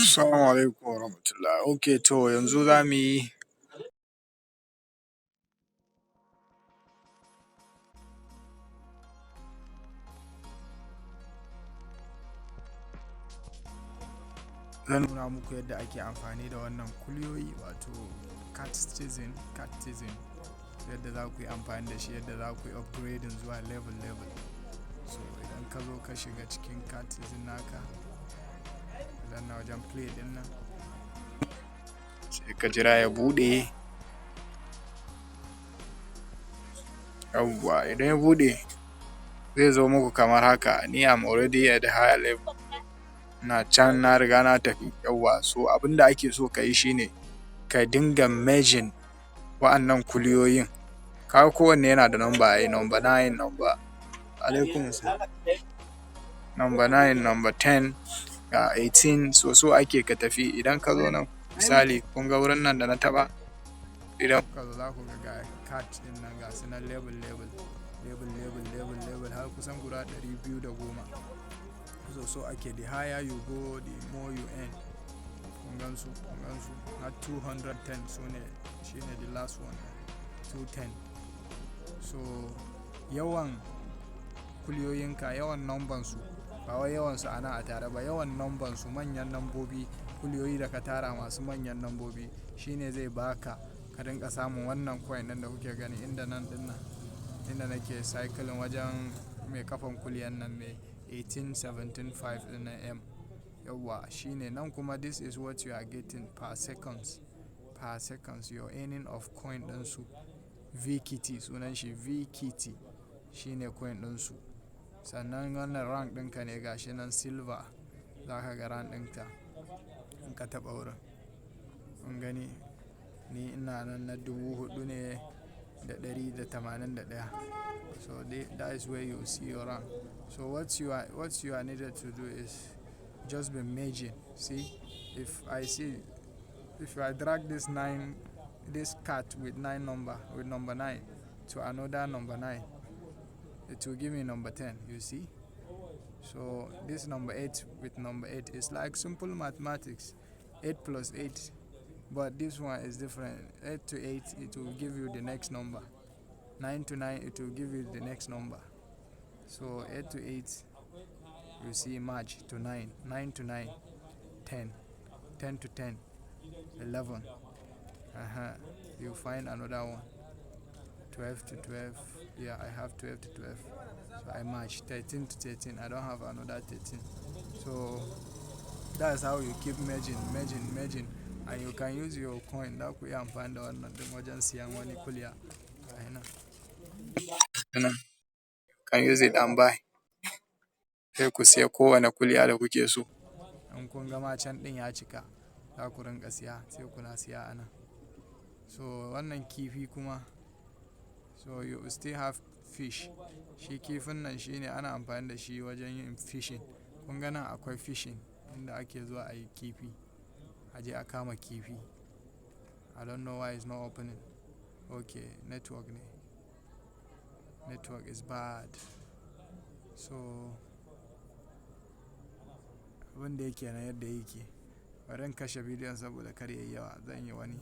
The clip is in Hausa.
Assalamu alaikum warahmatullah. Okay, to yanzu za mu yi zan nuna muku yadda ake amfani da wannan kuliyoyi wato catizen yadda za ku yi amfani da shi, yadda za ku yi upgrading zuwa level. So idan ka zo ka shiga cikin catizen naka, idan na wajen play din nan sai ka jira ya bude. Yawwa idan ya bude zai zo muku kamar haka. Ni am already at the higher level, na can na riga na tafi. Yawwa, so abinda ake so ka yi shine ka dinga merging wa'annan kuliyoyin. Kaga kowanne yana da number ai, number 9, number alaikum salam, number 9, number 10, 18. So ake ka tafi. Idan ka zo nan misali kun ga wurin nan da na taba, idan ka zo za ku ga cat din nan ga su nan level har kusan guda 210. So ake, the higher you go the more you earn. Kun gansu har 210 shine the last one, 210. So yawan kuliyoyinka, yawan number su, ba wai yawan su ana a tare ba, yawan number su, manyan nambobi, kuliyoyi da ka tara masu manyan nambobi shine zai baka ka dinga samun wannan coin din da kuke gani inda nan din nan, inda nake cycling wajen mai kafan kuliyan nan mai 18.175 din na M. Yawwa shine nan kuma this is what you are getting per seconds. You're earning of coin din su. VKT sunan shi, VKT shine coin din su. Sannan wannan rank ɗinka ne gashi nan silver, za ka ga rank ɗinka in ka taɓa wurin. Kun gani ni ina nan na 4,181. So that is where you see your rank. So what you are needed to do is just be merging. See, if I drag this cat with number 9 to another number 9, it will give me number 10, you see. So this number 8 with number 8 is like simple mathematics, 8 plus 8, but this one is different. 8 to 8 it will give you the next number, 9 to 9 it will give you the next number. So 8 to 8 you see merge to 9, 9 to 9, 10, 10 to 10, 11. You find another one, 12 to 12. Yeah, I have 12 to 12. So I match 13 to 13. I don't have another 13. So that's how you keep merging, and you can use your coin. That ku yi amfani da wannan din wajen siyan wani kuliya. You can use it and buy. Sai ku siya kowane kuliya da kuke so. In kun gama can din ya cika, za ku rinka siya, sai kuna siya anan. So wannan kifi kuma, so you still have fish. Shi kifin nan shine ana amfani da shi wajen yin fishing. Kun ga nan akwai fishing inda ake zuwa a yi kifi, a je a kama kifi. I don't know why it's not opening. Okay, network is bad. So abinda yake na yadda yake, bari in kashe bidiyon saboda kar yayi yawa, zan yi wani.